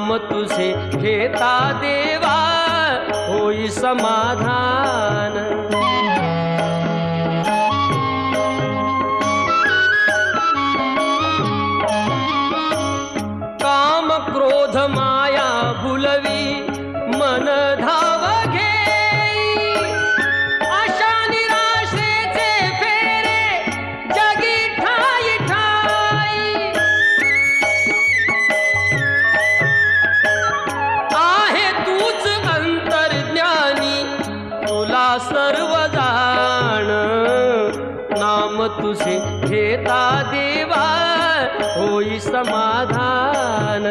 नाम तुझे घेता देवा होई समाधान। काम क्रोध माया भुलवी मन धाव घेई, आशा निराशेचे फेरे जगी ठाई ठाई। आहे तूच अंतर्ज्ञानी तुला सर्व जाण, नाम तुझे घेता देवा होई समाधान।